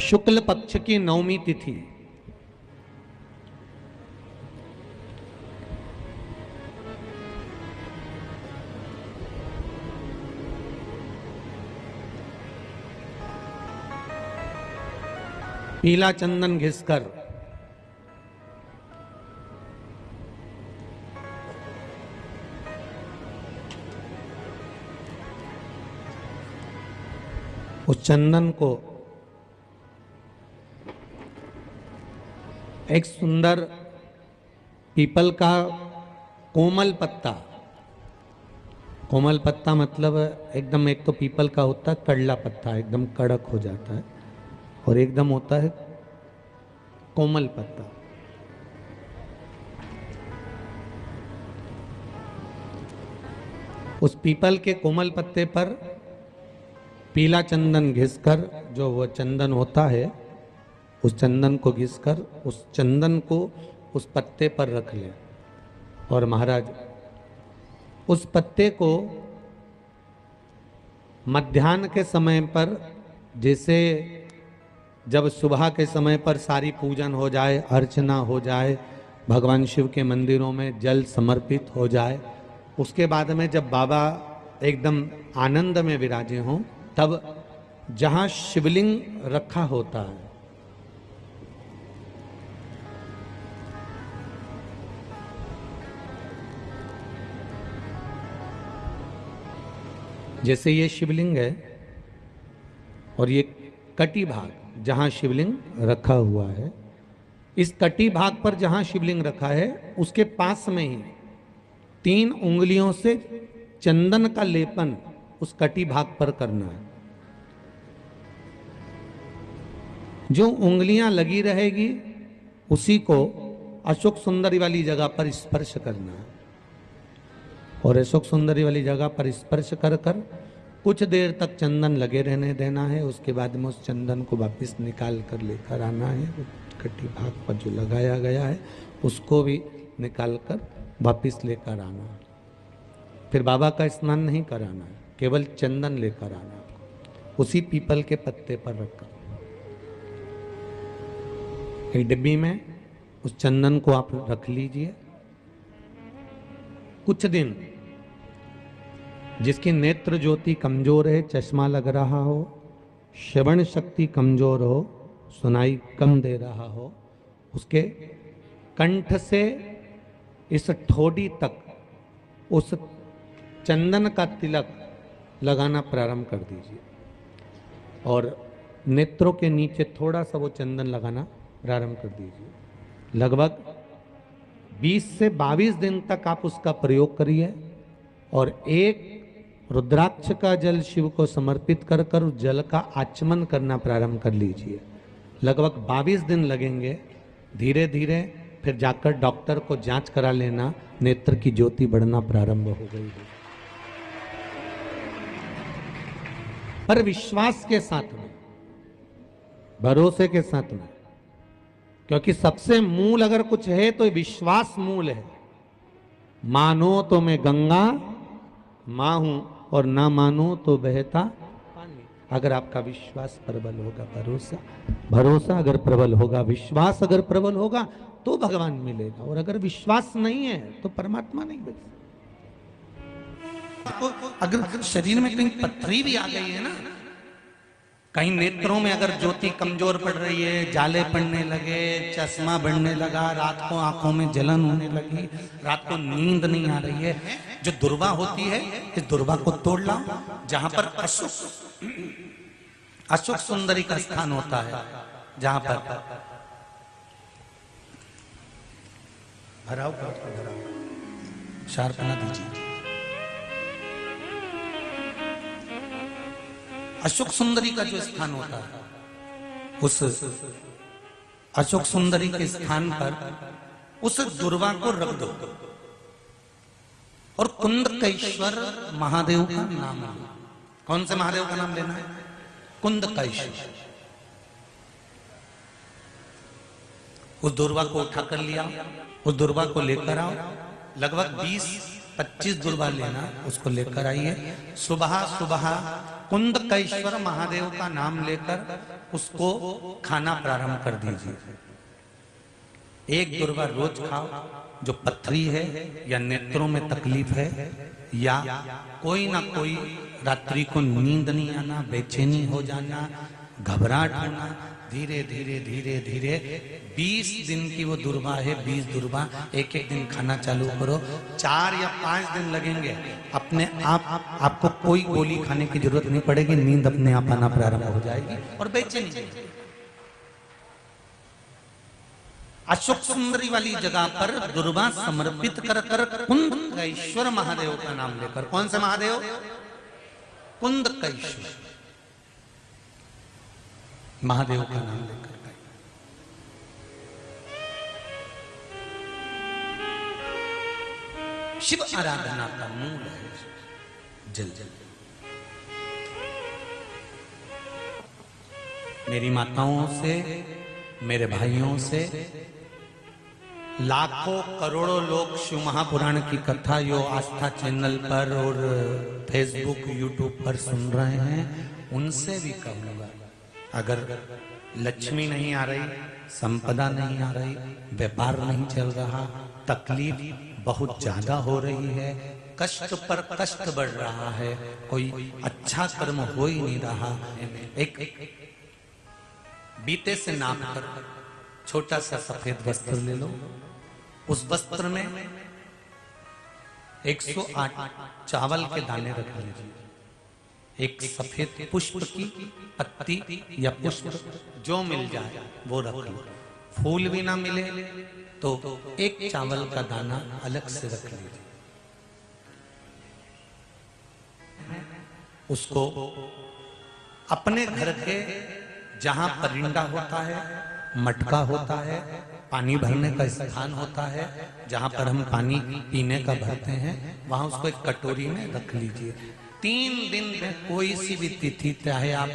शुक्ल पक्ष की नवमी तिथि पीला चंदन घिसकर उस चंदन को एक सुंदर पीपल का कोमल पत्ता मतलब एकदम, एक तो पीपल का होता है कड़ला पत्ता, एकदम कड़क हो जाता है, और एकदम होता है कोमल पत्ता। उस पीपल के कोमल पत्ते पर पीला चंदन घिसकर, जो वो चंदन होता है, उस चंदन को घिसकर उस चंदन को उस पत्ते पर रख ले। और महाराज उस पत्ते को मध्याह्न के समय पर, जैसे जब सुबह के समय पर सारी पूजन हो जाए, अर्चना हो जाए, भगवान शिव के मंदिरों में जल समर्पित हो जाए, उसके बाद में जब बाबा एकदम आनंद में विराजे हों, तब जहां शिवलिंग रखा होता है, जैसे ये शिवलिंग है और ये कटी भाग जहां शिवलिंग रखा हुआ है, इस कटी भाग पर जहां शिवलिंग रखा है उसके पास में ही 3 उंगलियों से चंदन का लेपन उस कटी भाग पर करना है। जो उंगलियां लगी रहेगी उसी को अशोक सुंदरी वाली जगह पर स्पर्श करना है, और अशोक सुंदरी वाली जगह पर स्पर्श कर कर कुछ देर तक चंदन लगे रहने देना है। उसके बाद में उस चंदन को वापस निकाल कर लेकर आना है। कटी भाग पर जो लगाया गया है उसको भी निकाल कर वापस लेकर आना है। फिर बाबा का स्नान नहीं कराना है, केवल चंदन लेकर आना है, उसी पीपल के पत्ते पर रखकर। एक डिब्बी में उस चंदन को आप रख लीजिए। कुछ दिन जिसकी नेत्र ज्योति कमजोर है, चश्मा लग रहा हो, श्रवण शक्ति कमजोर हो, सुनाई कम दे रहा हो, उसके कंठ से इस ठोड़ी तक उस चंदन का तिलक लगाना प्रारंभ कर दीजिए, और नेत्रों के नीचे थोड़ा सा वो चंदन लगाना प्रारंभ कर दीजिए। लगभग 20 से 22 दिन तक आप उसका प्रयोग करिए, और एक रुद्राक्ष का जल शिव को समर्पित कर कर उस जल का आचमन करना प्रारंभ कर लीजिए। लगभग 22 दिन लगेंगे। धीरे धीरे फिर जाकर डॉक्टर को जांच करा लेना, नेत्र की ज्योति बढ़ना प्रारंभ हो गई है। पर विश्वास के साथ में, भरोसे के साथ में, क्योंकि सबसे मूल अगर कुछ है तो विश्वास मूल है। मानो तो मैं गंगा मां हूं, और ना मानो तो बहता पानी। अगर आपका विश्वास प्रबल होगा, भरोसा अगर प्रबल होगा, विश्वास अगर प्रबल होगा तो भगवान मिलेगा, और अगर विश्वास नहीं है तो परमात्मा नहीं मिल सकता। अगर शरीर में कहीं पथरी भी आ गई है ना, कहीं नेत्रों में अगर ज्योति कमजोर पड़ रही है, जाले पड़ने लगे, चश्मा बढ़ने लगा, रात को आंखों में जलन होने लगी, रात को नींद नहीं आ रही है, जो दुर्वा होती है, इस दुर्वा को तोड़ लाओ। जहां पर अशोक सुंदरी का स्थान होता है, जहां पर भराओ शार्पना दीजिए। अशोक सुंदरी का जो स्थान होता है, उस अशोक सुंदरी के स्थान पर उस दुर्वा को रख दो, और कुंदकेश्वर महादेव का नाम लो। कौन से महादेव का नाम लेना है? कुंदकेश्वर। उस दुर्वा को उठा कर लिया, उस दुर्वा को लेकर आओ। लगभग 25 दुर्वा लेना, उसको लेकर आइए। सुबह सुबह कुंदकेश्वर महादेव का नाम लेकर उसको खाना प्रारंभ कर दीजिए। एक दुर्वा रोज खाओ। जो पथरी है या नेत्रों में तकलीफ है या कोई ना कोई रात्रि को नींद नहीं आना, बेचैनी हो जाना, घबराहट होना, धीरे धीरे धीरे धीरे 20 दिन की वो दुर्वा है, 20 दुर्वा एक एक दिन खाना चालू करो। 4 या 5 दिन लगेंगे, अपने आप आपको कोई गोली खाने की जरूरत नहीं पड़ेगी, नींद अपने आप आना प्रारंभ हो जाएगी और बेचैनी। अशोक सुंदरी वाली जगह पर दुर्वा समर्पित कर कर कुंदकेश्वर महादेव का नाम लेकर, कौन से महादेव? कुंदकेश्वर महादेव का नाम लेकर शिव आराधना का मूल है जल। मेरी माताओं से, मेरे भाइयों से लाखों करोड़ों लोग शिव महापुराण की कथा यो आस्था चैनल पर और फेसबुक यूट्यूब पर सुन रहे हैं, उनसे भी कहूंगा, अगर लक्ष्मी नहीं आ रही, संपदा नहीं आ रही, व्यापार नहीं चल रहा, तकलीफ बहुत ज्यादा हो रही है, कष्ट पर कष्ट बढ़ रहा है, कोई अच्छा कर्म हो ही नहीं रहा, एक बीते से नाप कर छोटा सा सफेद वस्त्र ले लो। उस वस्त्र में 108 चावल के दाने रख लीजिए। एक सफेद पुष्प की पत्ती या पुष्प जो मिल जाए वो रख लो। फूल भी ना मिले तो एक चावल का दाना अलग से रख लीजिए। उसको अपने घर के जहां परिंदा होता है, मटका होता है, पानी भरने का स्थान होता है, जहां पर हम पानी पीने का भरते हैं, वहां उसको एक कटोरी में रख लीजिए। 3 दिन में कोई सी भी तिथि, चाहे आप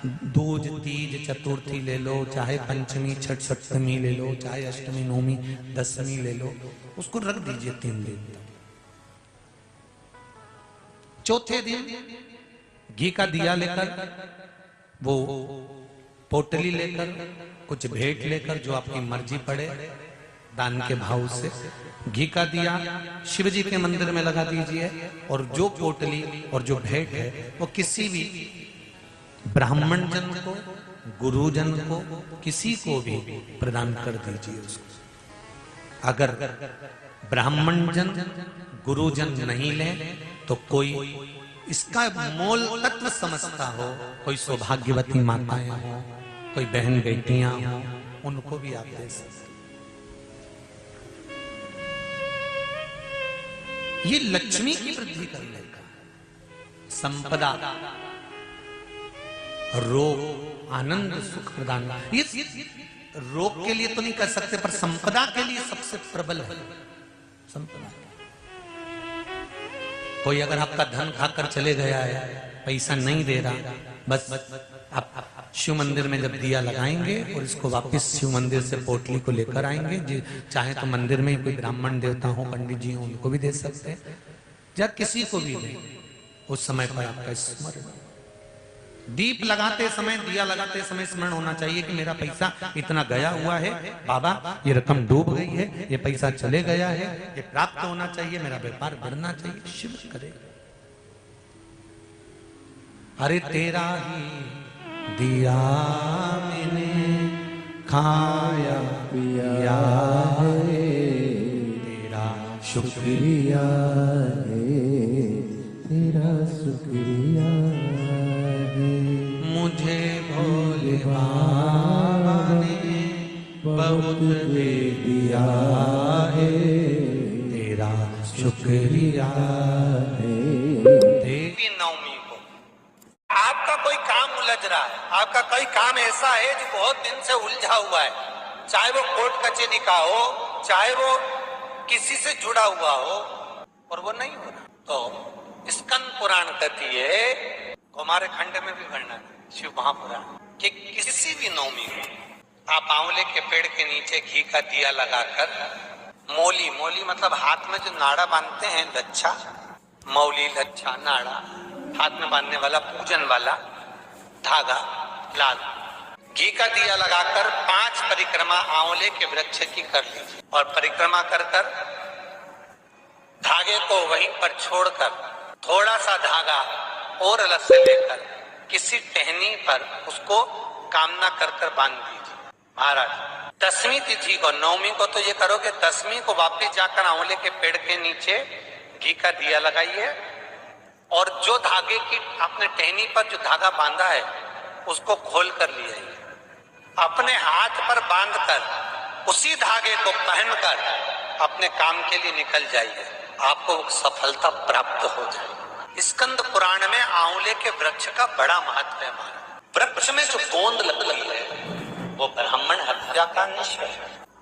दूज, तीज, चतुर्थी ले लो, चाहे पंचमी, छठ, सप्तमी ले लो, चाहे अष्टमी, नवमी, दशमी ले लो, उसको रख दीजिए 3 दिन तक। चौथे दिन घी का दिया लेकर, वो पोटली लेकर, कुछ भेंट लेकर, जो आपकी मर्जी पड़े, दान के भाव से घी का दिया शिव जी के मंदिर में लगा दीजिए। और जो पोटली और जो भेंट है वो किसी भी ब्राह्मण जन को, गुरुजन को, किसी को भी प्रदान कर दीजिए उसको। अगर ब्राह्मण जन, गुरुजन नहीं ले तो कोई इसका मोल तत्व समझता हो, कोई सौभाग्यवती माताएं हो, कोई बहन बेटियां हो, उनको भी आप दे सकते। ये लक्ष्मी की वृद्धि करने का, संपदा, रोग, आनंद, सुख प्रदान। ये रोग के लिए तो नहीं कर सकते, पर संपदा के लिए सबसे प्रबल है संपदा। कोई अगर आपका धन खाकर चले गया है, पैसा नहीं दे रहा, बस आप शिव मंदिर में जब दिया लगाएंगे और इसको वापस शिव मंदिर से पोटली को लेकर आएंगे, चाहे तो मंदिर में कोई ब्राह्मण देवता हो, पंडित जी हो, उनको भी दे सकते हैं, या किसी को भी दे। उस समय पर आपका स्मरण, दीप लगाते समय, दिया लगाते समय स्मरण होना चाहिए कि मेरा पैसा इतना गया हुआ है, बाबा ये रकम डूब गई है, ये पैसा चले गया है, ये प्राप्त होना चाहिए, मेरा व्यापार बढ़ना चाहिए। शिव करे, अरे तेरा ही दिया मैंने खाया पिया है, तेरा शुक्रिया है, तेरा शुक्रिया है। मुझे भोले बाबा ने बहुत दे दिया है, तेरा शुक्रिया है। देवी नवमी को आपका कोई काम उलझ रहा है, आपका कोई काम ऐसा है जो बहुत दिन से उलझा हुआ है, चाहे वो कोर्ट कचहरी का हो, चाहे वो किसी से जुड़ा हुआ हो, और वो नहीं हो रहा, तो स्कंद पुराण कहती है, हमारे खंड में भी वर्णन है शिव महापुराण, कि किसी भी नवमी को आप आंवले के पेड़ के नीचे घी का दिया लगाकर मौली, मौली मतलब हाथ में जो नाड़ा बांधते हैं, लच्छा, मौली, लच्छा, नाड़ा, हाथ में बांधने वाला, पूजन वाला धागा लाल। घी का दिया लगाकर 5 परिक्रमा आंवले के वृक्ष की कर लीजिए और परिक्रमा कर कर धागे को वहीं पर छोड़कर थोड़ा सा धागा और अलग से लेकर किसी टहनी पर उसको कामना कर कर बांध दीजिए। महाराज 10वीं तिथि को, 9वीं को तो ये करोगे, 10वीं को वापिस जाकर आंवले के पेड़ के नीचे घी का दिया लगाइए और जो धागे की आपने टहनी पर जो धागा बांधा है उसको खोल कर ले आइए। अपने हाथ पर बांधकर उसी धागे को पहनकर अपने काम के लिए निकल जाइए, आपको सफलता प्राप्त हो जाएगी। स्कंद पुराण में आंवले के वृक्ष का बड़ा महत्व है। वृक्ष में जो गोंद लगती है वो ब्राह्मण हत्या का अंश है।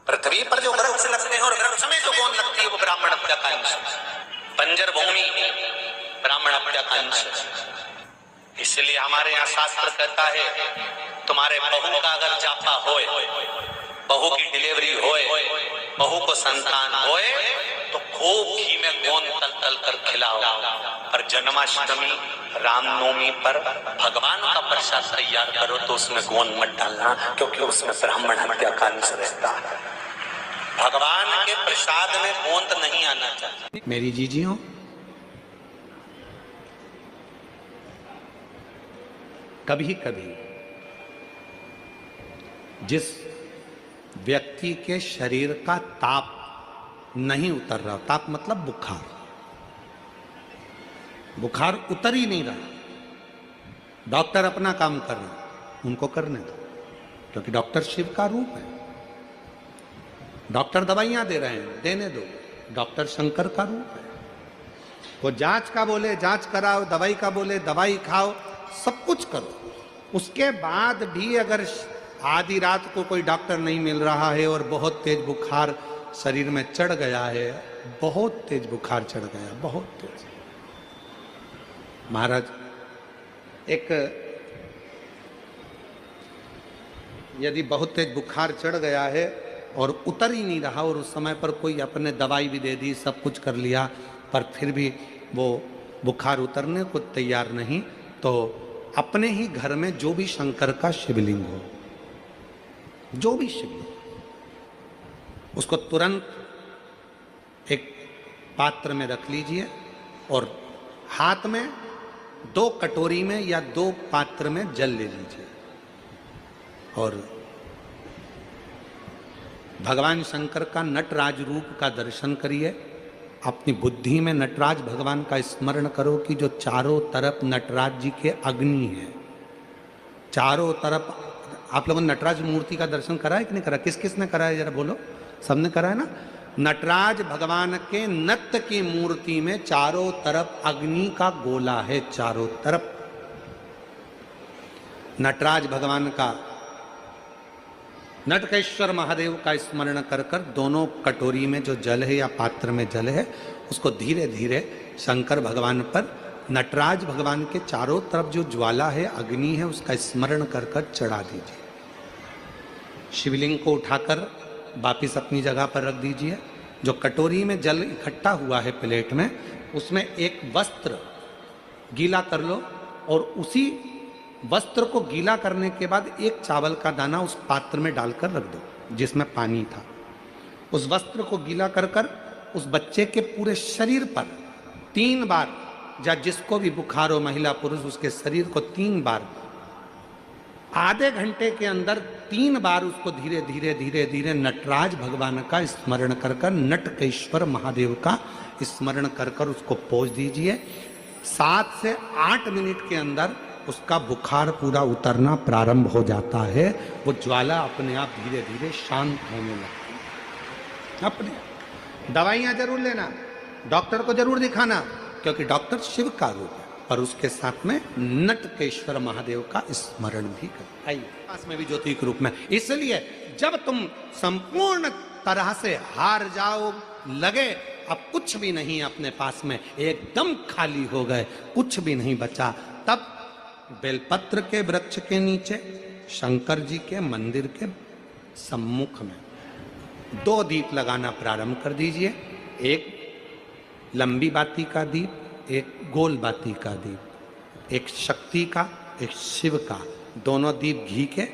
पृथ्वी पर जो वृक्ष लगते हैं और वृक्ष में जो गोंद लगती है वो ब्राह्मण हत्या का अंश है। बंजर भूमि ब्राह्मण हत्या का अंश है। इसलिए हमारे यहाँ शास्त्र कहता है तुम्हारे बहू का अगर जापा होए, बहू की डिलीवरी होए, बहू को संतान होए तो खूब घी में गोंद तल तल कर खिलाओ। पर जन्माष्टमी, रामनवमी पर भगवान का प्रसाद तैयार करो तो उसमें गोंद मत डालना, क्योंकि उसमें ब्राह्मण हत्या का अंश रहता है। भगवान के प्रसाद में गोंद नहीं आना चाहिए। मेरी जीजियों, कभी कभी जिस व्यक्ति के शरीर का ताप नहीं उतर रहा, ताप मतलब बुखार, बुखार उतर ही नहीं रहा, डॉक्टर अपना काम कर रहे हैं, उनको करने दो, क्योंकि डॉक्टर शिव का रूप है। डॉक्टर दवाइयां दे रहे हैं, देने दो, डॉक्टर शंकर का रूप है। वो जांच का बोले जांच कराओ, दवाई का बोले दवाई खाओ, सब कुछ करो। उसके बाद भी अगर आधी रात को कोई डॉक्टर नहीं मिल रहा है और बहुत तेज बुखार शरीर में चढ़ गया है, बहुत तेज बुखार चढ़ गया, बहुत तेज। महाराज, एक यदि बहुत तेज बुखार चढ़ गया है और उतर ही नहीं रहा और उस समय पर कोई अपने दवाई भी दे दी, सब कुछ कर लिया, पर फिर भी वो बुखार उतरने को तैयार नहीं, तो अपने ही घर में जो भी शंकर का शिवलिंग हो, जो भी शिवलिंग, उसको तुरंत एक पात्र में रख लीजिए और हाथ में 2 कटोरी में या 2 पात्र में जल ले लीजिए और भगवान शंकर का नटराज रूप का दर्शन करिए। अपनी बुद्धि में नटराज भगवान का स्मरण करो कि जो चारों तरफ नटराज जी के अग्नि है, चारों तरफ। आप लोगों ने नटराज मूर्ति का दर्शन करा है कि नहीं करा? किस किस ने करा है जरा बोलो? सबने करा है ना? नटराज भगवान के नत्य की मूर्ति में चारों तरफ अग्नि का गोला है, चारों तरफ। नटराज भगवान का, नटकेश्वर महादेव का स्मरण कर कर दोनों कटोरी में जो जल है या पात्र में जल है उसको धीरे धीरे शंकर भगवान पर, नटराज भगवान के चारों तरफ जो ज्वाला है, अग्नि है, उसका स्मरण कर कर चढ़ा दीजिए। शिवलिंग को उठाकर वापिस अपनी जगह पर रख दीजिए। जो कटोरी में जल इकट्ठा हुआ है प्लेट में, उसमें एक वस्त्र गीला कर लो और उसी वस्त्र को गीला करने के बाद एक चावल का दाना उस पात्र में डालकर रख दो जिसमें पानी था। उस वस्त्र को गीला कर कर उस बच्चे के पूरे शरीर पर 3 बार, या जिसको भी बुखार हो, महिला पुरुष, उसके शरीर को 3 बार, आधे घंटे के अंदर 3 बार उसको धीरे धीरे धीरे धीरे नटराज भगवान का स्मरण कर कर, नटकेश्वर महादेव का स्मरण कर कर उसको पोंछ दीजिए। 7 से 8 मिनट के अंदर उसका बुखार पूरा उतरना प्रारंभ हो जाता है। वो ज्वाला अपने आप धीरे धीरे शांत होने लगती है। अपने दवाइयाँ जरूर लेना, डॉक्टर को जरूर दिखाना, क्योंकि डॉक्टर शिव का रूप है, पर उसके साथ में नटकेश्वर महादेव का स्मरण भी कर। आइए, पास में भी ज्योति के रूप में। इसलिए जब तुम संपूर्ण तरह से हार जाओ, लगे अब कुछ भी नहीं अपने पास में, एकदम खाली हो गए, कुछ भी नहीं बचा, तब बेलपत्र के वृक्ष के नीचे शंकर जी के मंदिर के सम्मुख में 2 दीप लगाना प्रारंभ कर दीजिए। एक लंबी बाती का दीप, एक गोल बाती का दीप, एक शक्ति का, एक शिव का। दोनों दीप घी के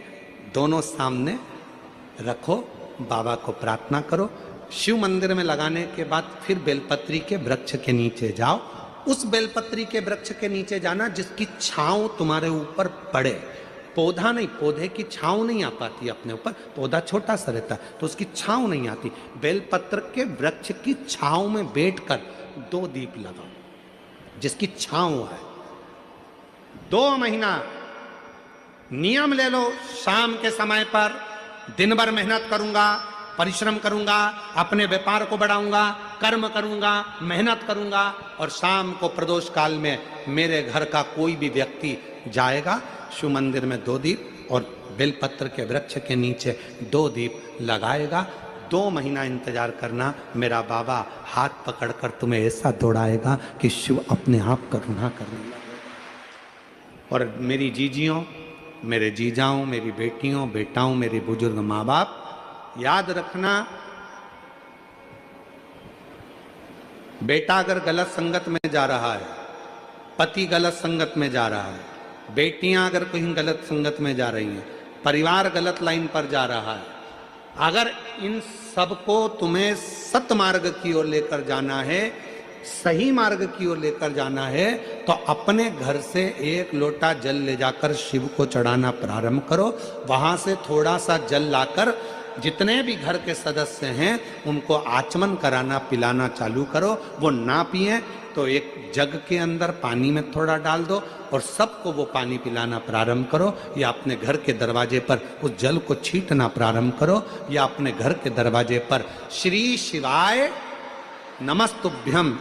दोनों सामने रखो, बाबा को प्रार्थना करो। शिव मंदिर में लगाने के बाद फिर बेलपत्री के वृक्ष के नीचे जाओ। उस बेलपत्री के वृक्ष के नीचे जाना जिसकी छांव तुम्हारे ऊपर पड़े। पौधा नहीं, पौधे की छांव नहीं आ पाती अपने ऊपर, पौधा छोटा सा रहता तो उसकी छांव नहीं आती। बेलपत्र के वृक्ष की छांव में बैठकर 2 दीप लगाओ जिसकी छांव है। 2 महीना नियम ले लो, शाम के समय पर दिन भर मेहनत करूंगा, परिश्रम करूंगा, अपने व्यापार को बढ़ाऊंगा, कर्म करूंगा, मेहनत करूंगा, और शाम को प्रदोष काल में मेरे घर का कोई भी व्यक्ति जाएगा, शिव मंदिर में 2 दीप और बेलपत्र के वृक्ष के नीचे 2 दीप लगाएगा। 2 महीना इंतजार करना, मेरा बाबा हाथ पकड़कर तुम्हें ऐसा दौड़ाएगा कि शिव अपने आप करुणा करने लगेगा। और मेरी जीजियों, मेरे जीजाओं, मेरी बेटियों, बेटाओं, मेरे बुजुर्ग माँ बाप, याद रखना, बेटा अगर गलत संगत में जा रहा है, पति गलत संगत में जा रहा है, बेटियां अगर कहीं गलत संगत में जा रही हैं, परिवार गलत लाइन पर जा रहा है, अगर इन सबको तुम्हें सतमार्ग की ओर लेकर जाना है, सही मार्ग की ओर लेकर जाना है, तो अपने घर से 1 लोटा जल ले जाकर शिव को चढ़ाना प्रारंभ करो। वहां से थोड़ा सा जल लाकर जितने भी घर के सदस्य हैं उनको आचमन कराना, पिलाना चालू करो। वो ना पिए तो एक जग के अंदर पानी में थोड़ा डाल दो और सबको वो पानी पिलाना प्रारंभ करो, या अपने घर के दरवाजे पर उस जल को छींटना प्रारंभ करो, या अपने घर के दरवाजे पर श्री शिवाय नमस्तुभ्यम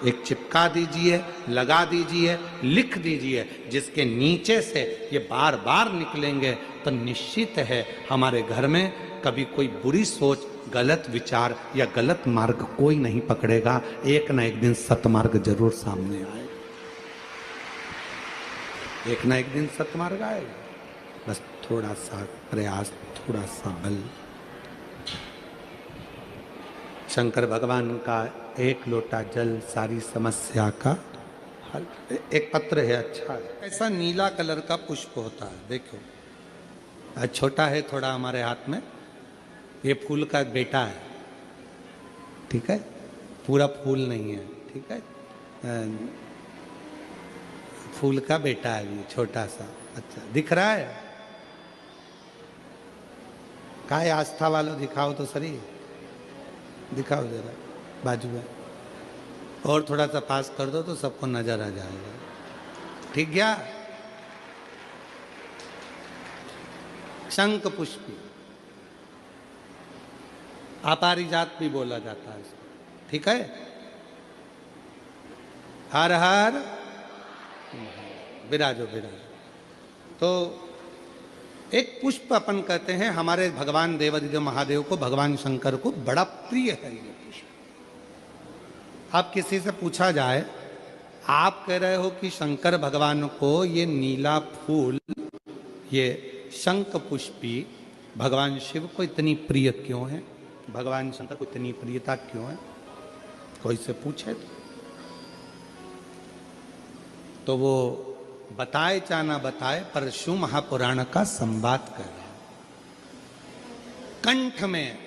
एक चिपका दीजिए, लगा दीजिए, लिख दीजिए, जिसके नीचे से ये बार बार निकलेंगे तो निश्चित है हमारे घर में कभी कोई बुरी सोच, गलत विचार या गलत मार्ग कोई नहीं पकड़ेगा। एक ना एक दिन सतमार्ग जरूर सामने आएगा, एक ना एक दिन सतमार्ग आएगा। बस थोड़ा सा प्रयास, थोड़ा सा बल। शंकर भगवान का 1 लोटा जल सारी समस्या का हल। एक पत्र है, अच्छा है, ऐसा नीला कलर का पुष्प होता है, देखो छोटा है थोड़ा हमारे हाथ में। ये फूल का बेटा है, ठीक है, पूरा फूल नहीं है, ठीक है, फूल का बेटा है ये छोटा सा। अच्छा दिख रहा है? काय आस्था वालों दिखाओ तो सही, दिखाओ जरा बाजू में, और थोड़ा सा पास कर दो तो सबको नजर आ जाएगा। ठीक गया? शंख पुष्पी, अपारिजात भी बोला जाता है इसको, ठीक है। हर हर विराजो विराजो। तो एक पुष्प अपन कहते हैं, हमारे भगवान देवादिदेव महादेव को, भगवान शंकर को बड़ा प्रिय है ये पुष्प। आप किसी से पूछा जाए, आप कह रहे हो कि शंकर भगवान को ये नीला फूल, ये शंख पुष्पी भगवान शिव को इतनी प्रिय क्यों है, भगवान शंकर को इतनी प्रियता क्यों है, कोई से पूछे तो वो बताए चाहे ना बताए, पर शिव महापुराण का संवाद कर रहे हैं। कंठ में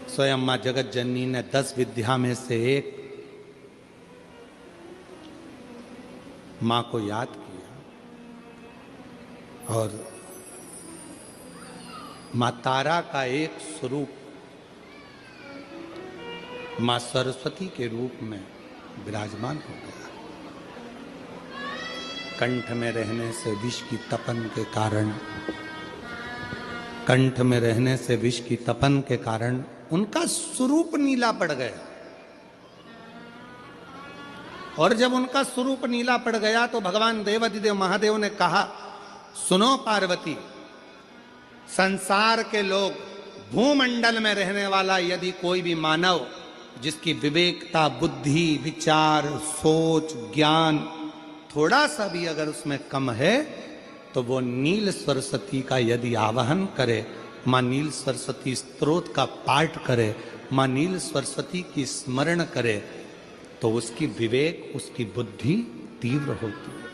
स्वयं मां जगत जननी ने 10 विद्या में से एक मां को याद किया, और मां तारा का एक स्वरूप मां सरस्वती के रूप में विराजमान हो गया। कंठ में रहने से विष की तपन के कारण, कंठ में रहने से विष की तपन के कारण उनका स्वरूप नीला पड़ गया। और जब उनका स्वरूप नीला पड़ गया तो भगवान देवादिदेव महादेव ने कहा, सुनो पार्वती, संसार के लोग, भूमंडल में रहने वाला यदि कोई भी मानव जिसकी विवेकता, बुद्धि, विचार, सोच, ज्ञान थोड़ा सा भी अगर उसमें कम है, तो वो नील सरस्वती का यदि आवाहन करे माँ नील सरस्वती स्तोत्र का पाठ करे, माँ नील सरस्वती की स्मरण करे, तो उसकी विवेक, उसकी बुद्धि तीव्र होती है,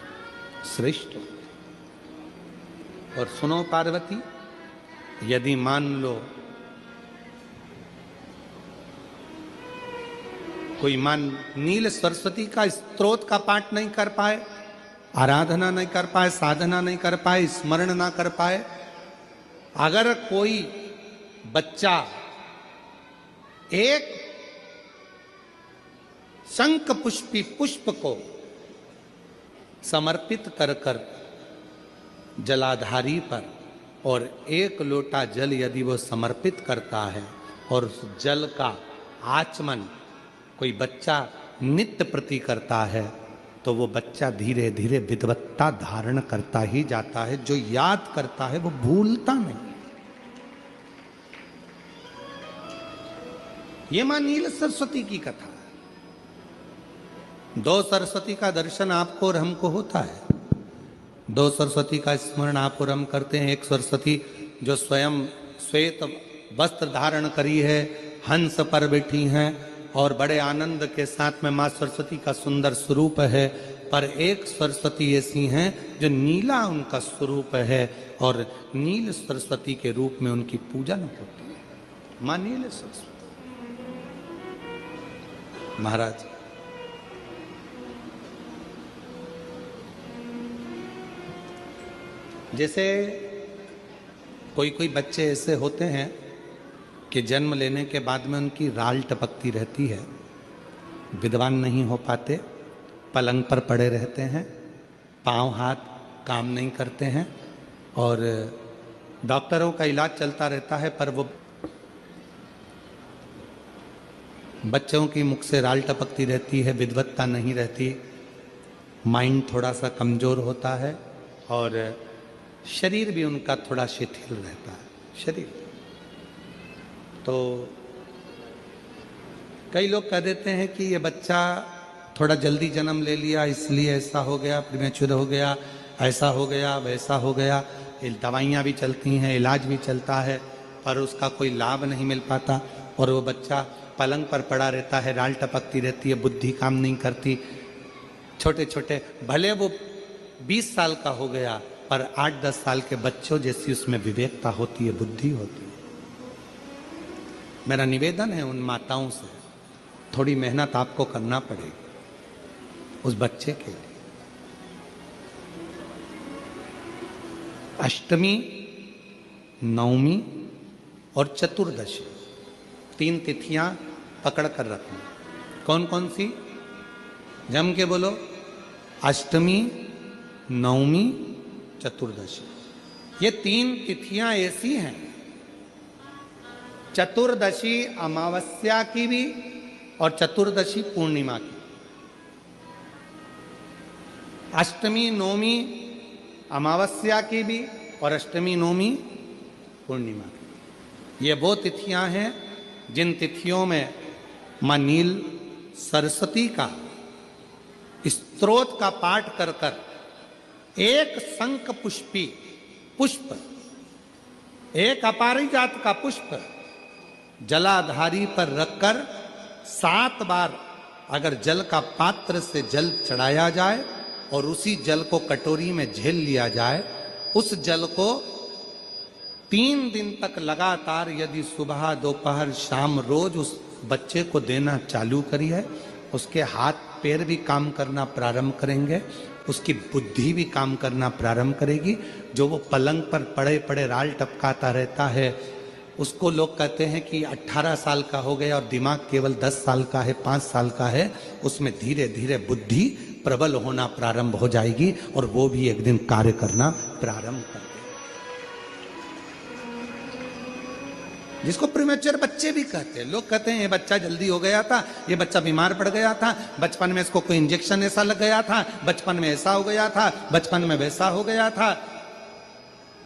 श्रेष्ठ। और सुनो पार्वती, यदि मान लो कोई मां नील सरस्वती का स्तोत्र का पाठ नहीं कर पाए, आराधना नहीं कर पाए, साधना नहीं कर पाए, स्मरण ना कर पाए, अगर कोई बच्चा एक शंख पुष्पी पुष्प को समर्पित कर कर जलाधारी पर, और एक लोटा जल यदि वो समर्पित करता है और उस जल का आचमन कोई बच्चा नित्य प्रति करता है, तो वो बच्चा धीरे धीरे विद्वत्ता धारण करता ही जाता है। जो याद करता है वो भूलता नहीं। ये मां नील सरस्वती की कथा। दो सरस्वती का दर्शन आपको और हमको होता है, दो सरस्वती का स्मरण आप और हम करते हैं। एक सरस्वती जो स्वयं श्वेत वस्त्र धारण करी है, हंस पर बैठी हैं और बड़े आनंद के साथ में माँ सरस्वती का सुंदर स्वरूप है। पर एक सरस्वती ऐसी हैं जो नीला उनका स्वरूप है और नील सरस्वती के रूप में उनकी पूजन होती है। माँ नील सरस्वती। महाराज जैसे कोई कोई बच्चे ऐसे होते हैं कि जन्म लेने के बाद में उनकी राल टपकती रहती है, विद्वान नहीं हो पाते, पलंग पर पड़े रहते हैं, पांव हाथ काम नहीं करते हैं और डॉक्टरों का इलाज चलता रहता है, पर वो बच्चों की मुख से राल टपकती रहती है, विद्वत्ता नहीं रहती, माइंड थोड़ा सा कमजोर होता है और शरीर भी उनका थोड़ा शिथिल रहता है। शरीर तो कई लोग कह देते हैं कि ये बच्चा थोड़ा जल्दी जन्म ले लिया इसलिए ऐसा हो गया, प्रीमेच्योर हो गया, ऐसा हो गया, वैसा हो गया। दवाइयाँ भी चलती हैं, इलाज भी चलता है, पर उसका कोई लाभ नहीं मिल पाता और वो बच्चा पलंग पर पड़ा रहता है, राल टपकती रहती है, बुद्धि काम नहीं करती। छोटे छोटे भले वो 20 साल का हो गया, पर 8-10 साल के बच्चों जैसी उसमें विवेकता होती है, बुद्धि होती है। मेरा निवेदन है उन माताओं से, थोड़ी मेहनत आपको करना पड़ेगी उस बच्चे के लिए। अष्टमी, नवमी और चतुर्दशी 3 तिथियां पकड़ कर रखना। कौन कौन सी? जम के बोलो। अष्टमी, नवमी, चतुर्दशी। ये 3 तिथियां ऐसी हैं, चतुर्दशी अमावस्या की भी और चतुर्दशी पूर्णिमा की। अष्टमी नवमी अमावस्या की भी और अष्टमी नवमी पूर्णिमा की। ये वो तिथियां हैं जिन तिथियों में मां नील सरस्वती का स्तोत्र का पाठ कर कर एक शंख पुष्पी पुष्प, एक अपारिजात का पुष्प जलाधारी पर रखकर 7 बार अगर जल का पात्र से जल चढ़ाया जाए और उसी जल को कटोरी में झेल लिया जाए, उस जल को 3 दिन तक लगातार यदि सुबह दोपहर शाम रोज उस बच्चे को देना चालू करिए, उसके हाथ पैर भी काम करना प्रारंभ करेंगे, उसकी बुद्धि भी काम करना प्रारंभ करेगी। जो वो पलंग पर पड़े पड़े राल टपकाता रहता है, उसको लोग कहते हैं कि 18 साल का हो गया और दिमाग केवल 10 साल का है, 5 साल का है, उसमें धीरे धीरे बुद्धि प्रबल होना प्रारंभ हो जाएगी और वो भी एक दिन कार्य करना प्रारंभ कर देगा। जिसको प्रीमेच्योर बच्चे भी कहते हैं। लोग कहते हैं ये बच्चा जल्दी हो गया था, ये बच्चा बीमार पड़ गया था, बचपन में इसको कोई इंजेक्शन ऐसा लग गया था, बचपन में ऐसा हो गया था, बचपन में वैसा हो गया था,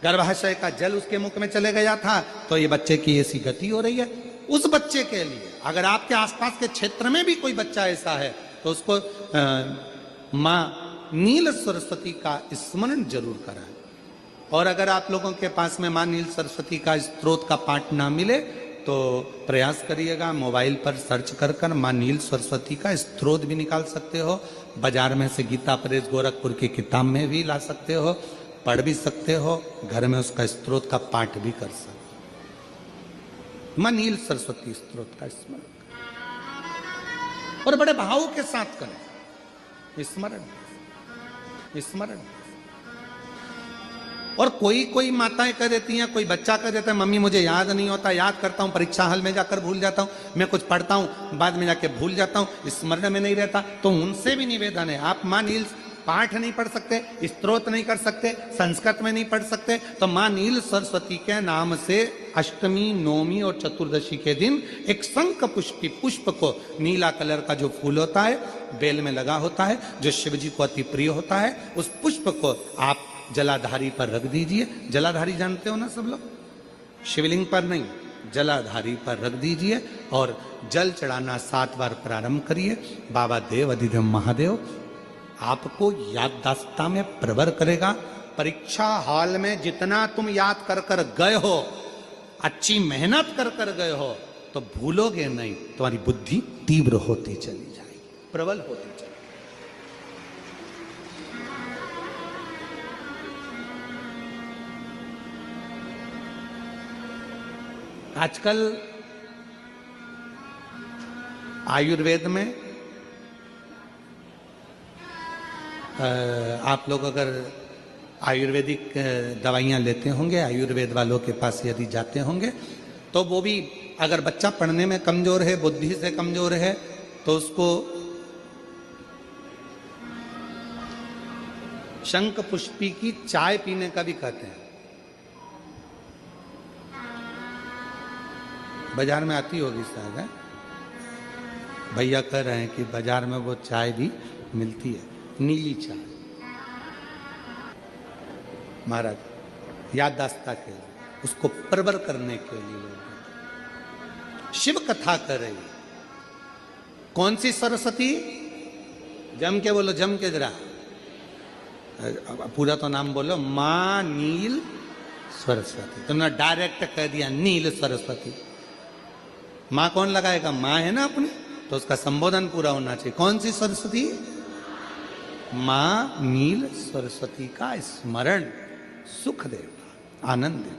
गर्भाशय का जल उसके मुख में चले गया था, तो ये बच्चे की ऐसी गति हो रही है। उस बच्चे के लिए अगर आपके आसपास के क्षेत्र में भी कोई बच्चा ऐसा है तो उसको मां नील सरस्वती का स्मरण जरूर कराएं। और अगर आप लोगों के पास में मां नील सरस्वती का स्तोत्र का पाठ ना मिले तो प्रयास करिएगा, मोबाइल पर सर्च कर कर मां नील सरस्वती का स्तोत्र भी निकाल सकते हो। बाजार में से गीता प्रेस गोरखपुर की किताब में भी ला सकते हो, पढ़ भी सकते हो, घर में उसका स्तोत्र का पाठ भी कर सकते हो। मां नील सरस्वती स्तोत्र का स्मरण और बड़े भाव के साथ करें स्मरण स्मरण। और कोई माताएं कह देती हैं, कोई बच्चा कह देता है मम्मी मुझे याद नहीं होता, याद करता हूं परीक्षा हॉल में जाकर भूल जाता हूं, मैं कुछ पढ़ता हूं बाद में जाके भूल जाता हूं, स्मरण में नहीं रहता। तो उनसे भी निवेदन है, आप मां नील पाठ नहीं पढ़ सकते, स्तोत्र नहीं कर सकते, संस्कृत में नहीं पढ़ सकते, तो मां नील सरस्वती के नाम से अष्टमी, नवमी और चतुर्दशी के दिन एक शंख पुष्प को, नीला कलर का जो फूल होता है बेल में लगा होता है, जो शिव जी को अति प्रिय होता है, उस पुष्प को आप जलाधारी पर रख दीजिए। जलाधारी जानते हो ना सब लोग, शिवलिंग पर नहीं, जलाधारी पर रख दीजिए और जल चढ़ाना 7 बार प्रारंभ करिए। बाबा देव अधिदेव महादेव आपको याददाश्तता में प्रवर करेगा। परीक्षा हॉल में जितना तुम याद कर कर गए हो, अच्छी मेहनत कर कर गए हो, तो भूलोगे नहीं, तुम्हारी बुद्धि तीव्र होती चली जाएगी, प्रबल होती चली। आजकल आयुर्वेद में आप लोग अगर आयुर्वेदिक दवाइयाँ लेते होंगे, आयुर्वेद वालों के पास यदि जाते होंगे, तो वो भी अगर बच्चा पढ़ने में कमजोर है, बुद्धि से कमजोर है, तो उसको शंख पुष्पी की चाय पीने का भी कहते हैं। बाजार में आती होगी शायद, है भैया कह रहे हैं कि बाजार में वो चाय भी मिलती है, नीली चाय। महाराज याददाश्ता के लिए, उसको प्रबर करने के लिए लोग शिव कथा कर रही। कौन सी सरस्वती? जम के बोलो, जम के जरा, पूरा तो नाम बोलो, मां नील सरस्वती। तुमने डायरेक्ट कह दिया नील सरस्वती। मां कौन लगाएगा? मां है ना अपनी, तो उसका संबोधन पूरा होना चाहिए। कौन सी सरस्वती? मां नील सरस्वती का स्मरण सुख देगा, आनंद देगा।